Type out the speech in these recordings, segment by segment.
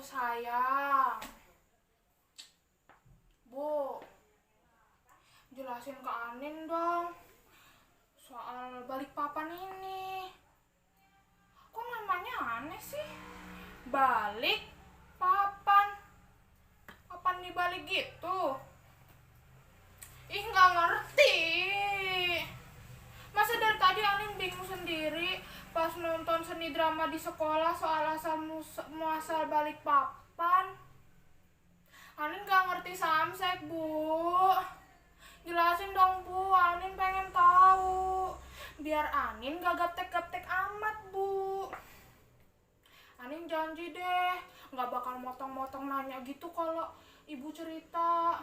sayang. Bu, jelasin ke Anin dong soal balik papan ini. Kok namanya aneh sih? Balik papan. Papan dibalik gitu? Ih, nggak ngerti. Masa dari tadi Anin bingung sendiri pas nonton seni drama di sekolah soal asal muasal balik papan. Anin nggak ngerti samsek, Bu. Jelasin dong, Bu. Anin pengen tahu. Biar Anin gak gaptek-gaptek amat, Bu. Anin janji deh nggak bakal motong-motong nanya gitu kalau Ibu cerita.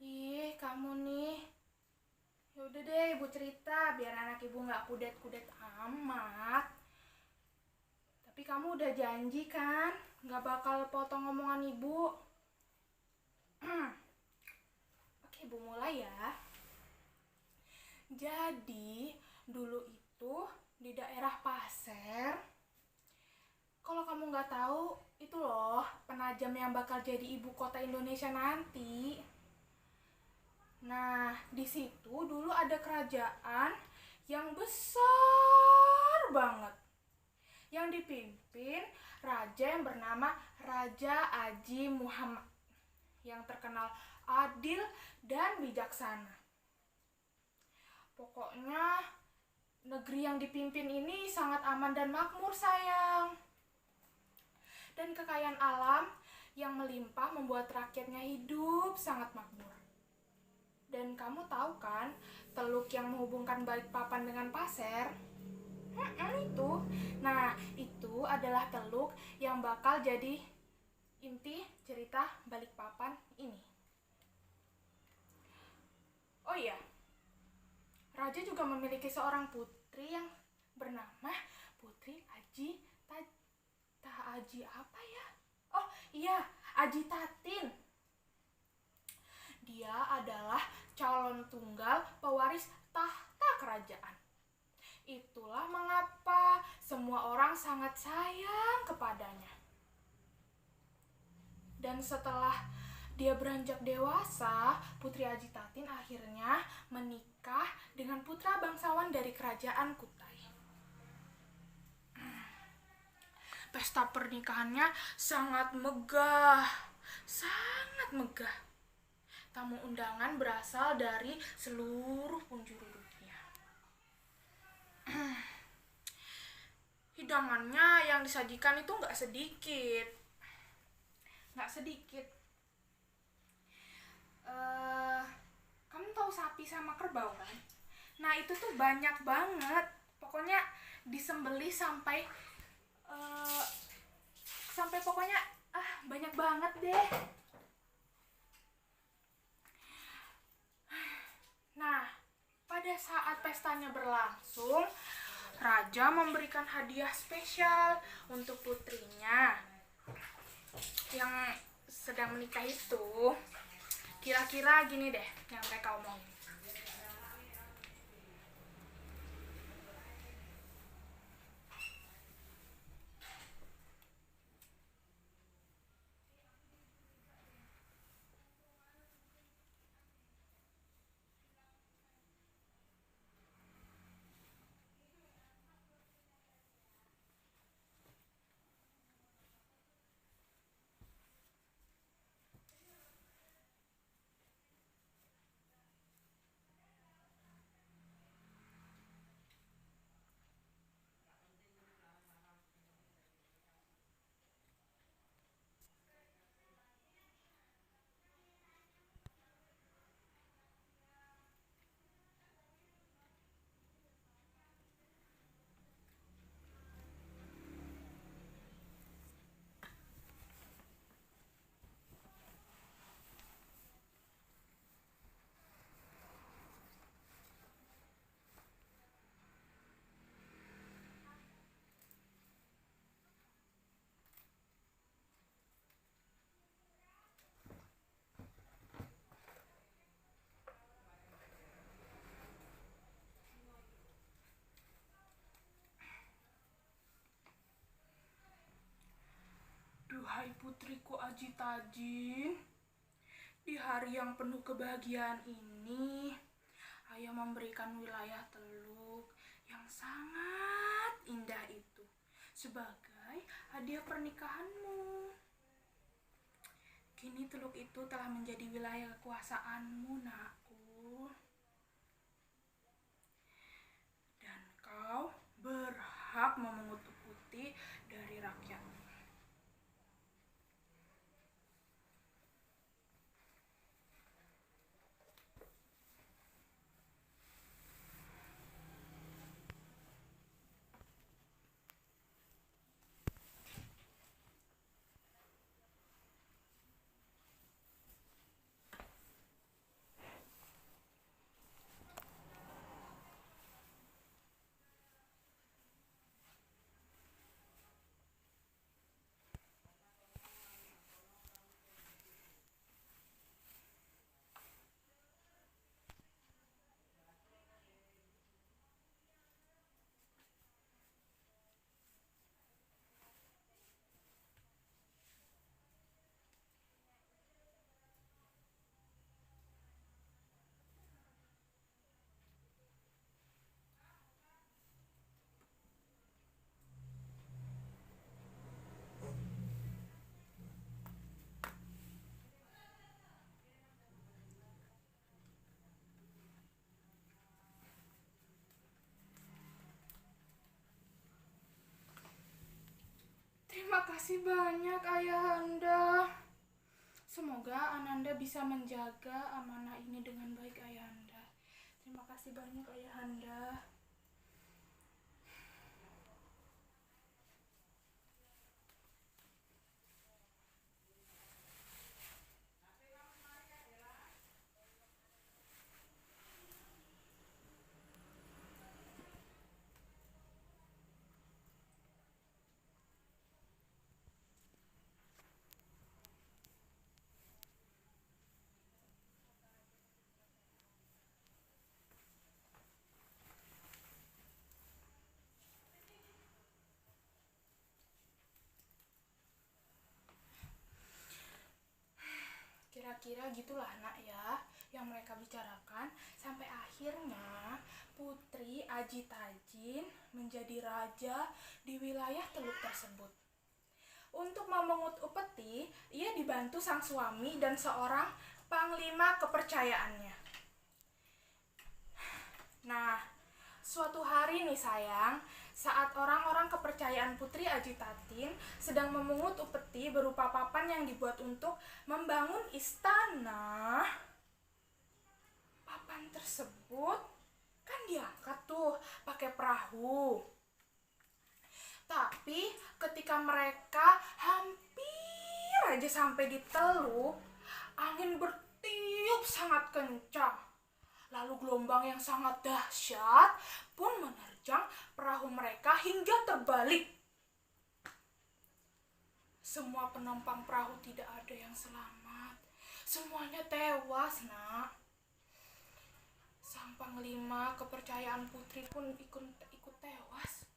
Ih, kamu nih. Yaudah deh, Ibu cerita biar anak Ibu nggak kudet-kudet amat. Tapi kamu udah janji kan nggak bakal potong omongan Ibu. Oke, Ibu mulai ya. Jadi dulu itu di daerah Pasir, kalau kamu nggak tahu, itu loh Penajam yang bakal jadi ibu kota Indonesia nanti. Nah, di situ dulu ada kerajaan yang besar banget, yang dipimpin raja yang bernama Raja Aji Muhammad, yang terkenal adil dan bijaksana. Pokoknya negeri yang dipimpin ini sangat aman dan makmur, sayang. Dan kekayaan alam yang melimpah membuat rakyatnya hidup sangat makmur. Dan kamu tahu kan teluk yang menghubungkan Balikpapan dengan Pasir? Itu. Nah, itu adalah teluk yang bakal jadi inti cerita Balikpapan ini. Oh iya, raja juga memiliki seorang putri yang bernama Putri Aji Aji apa ya? Oh iya, Aji Tatin. Dia adalah calon tunggal pewaris tahta kerajaan. Itulah mengapa semua orang sangat sayang kepadanya. Dan setelah dia beranjak dewasa, Putri Aji Tatin akhirnya menikah dengan putra bangsawan dari kerajaan Kutai. Pesta pernikahannya sangat megah, sangat megah. Tamu undangan berasal dari seluruh penjuru dunia. Hidangannya yang disajikan itu nggak sedikit. Kamu tahu sapi sama kerbau kan? Nah, itu tuh banyak banget. Pokoknya disembelih sampai pokoknya banyak banget deh. Nah, pada saat pestanya berlangsung, raja memberikan hadiah spesial untuk putrinya yang sedang menikah itu. Kira-kira gini deh yang mereka omongin. Hai putriku Aji Tajin, di hari yang penuh kebahagiaan ini, ayah memberikan wilayah Teluk yang sangat indah itu sebagai hadiah pernikahanmu. Kini Teluk itu telah menjadi wilayah kekuasaanmu, nakku. Dan kau berhak memungut upeti dari rakyat. Terima kasih banyak Ayahanda. Semoga Ananda bisa menjaga amanah ini dengan baik Ayahanda. Terima kasih banyak Ayahanda. Kira-kira gitulah nak ya yang mereka bicarakan sampai akhirnya Putri Aji Tajin menjadi raja di wilayah Teluk tersebut. Untuk memungut upeti, ia dibantu sang suami dan seorang panglima kepercayaannya. Nah, suatu hari nih sayang, saat orang-orang kepercayaan Putri Aji Tajin sedang memungut upeti berupa papan yang dibuat untuk membangun istana, papan tersebut kan diangkat tuh pakai perahu. Tapi ketika mereka hampir aja sampai di Teluk, angin bertiup sangat kencang. Lalu gelombang yang sangat dahsyat pun menerjang perahu mereka hingga terbalik. Semua penumpang perahu tidak ada yang selamat. Semuanya tewas, nak. Sang panglima kepercayaan putri pun ikut tewas.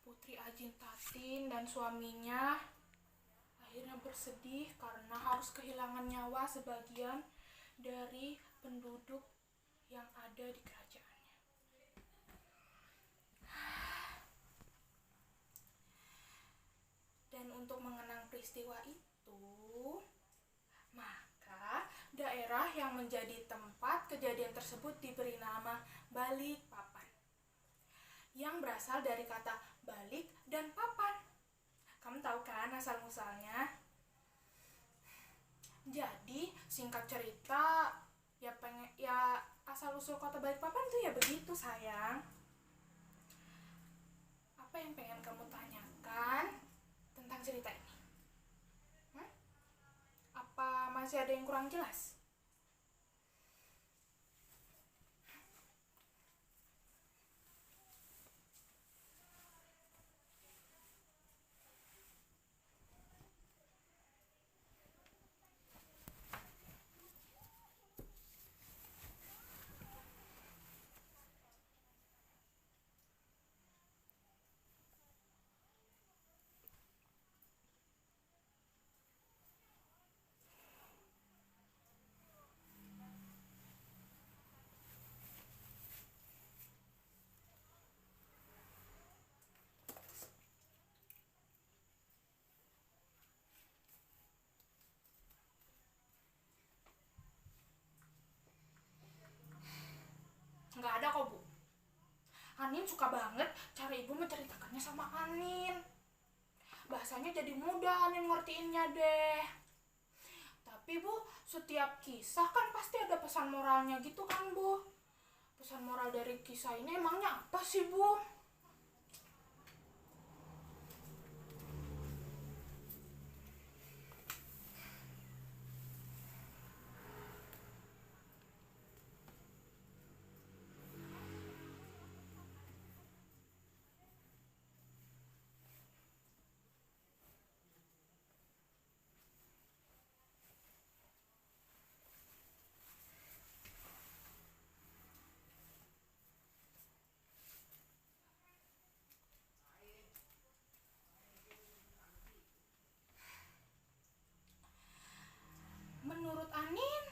Putri Aji Tajin dan suaminya akhirnya bersedih karena harus kehilangan nyawa sebagian dari penduduk yang ada di kerajaannya. Dan untuk mengenang peristiwa itu, maka daerah yang menjadi tempat kejadian tersebut diberi nama Balikpapan, yang berasal dari kata balik dan papan. Kamu tahu kan asal-muasalnya? Jadi singkat cerita ya asal usul kota Balikpapan itu ya begitu sayang. Apa yang pengen kamu tanyakan tentang cerita ini? Apa masih ada yang kurang jelas? Anin suka banget cara ibu menceritakannya sama Anin. Bahasanya jadi mudah Anin ngertiinnya deh. Tapi Bu, setiap kisah kan pasti ada pesan moralnya gitu kan Bu? Pesan moral dari kisah ini emangnya apa sih Bu? Menurut Anin,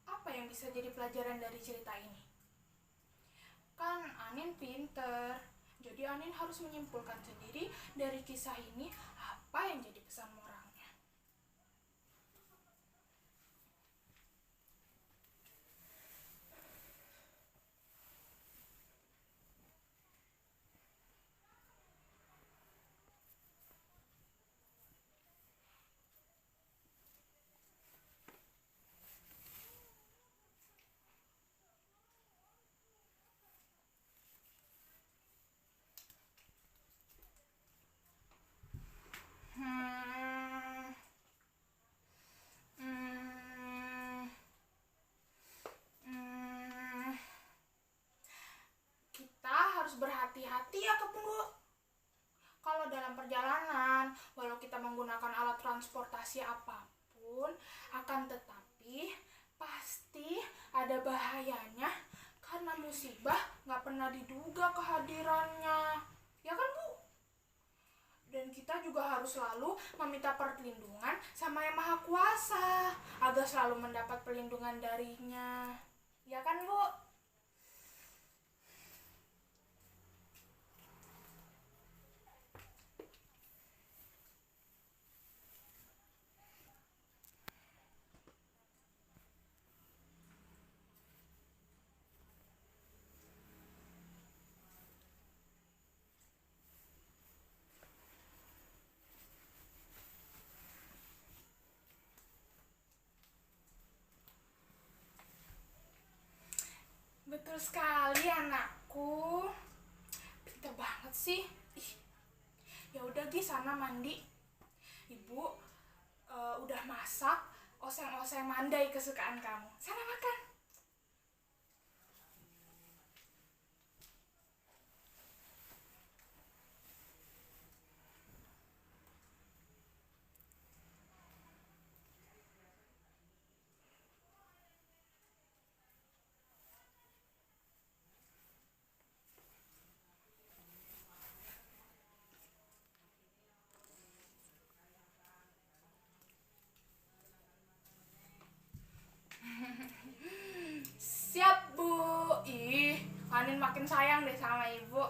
apa yang bisa jadi pelajaran dari cerita ini? Kan Anin pinter, jadi Anin harus menyimpulkan sendiri dari kisah ini apa yang jadi pesan moralnya. Hmm, hmm, hmm, kita harus berhati-hati ya Bu. Kalau dalam perjalanan, walau kita menggunakan alat transportasi apapun, akan tetapi pasti ada bahayanya karena musibah nggak pernah diduga kehadirannya. Ya kan Bu? Dan kita juga harus selalu meminta perlindungan sama Yang Maha Kuasa agar selalu mendapat perlindungan darinya. Ya kan Bu? Betul sekali anakku. Pinter banget sih. Ih, ya udah Gi, sana mandi. Ibu udah masak oseng-oseng mandai kesukaan kamu. Sana makan. Siap Bu. Ih, Anin makin sayang deh sama ibu.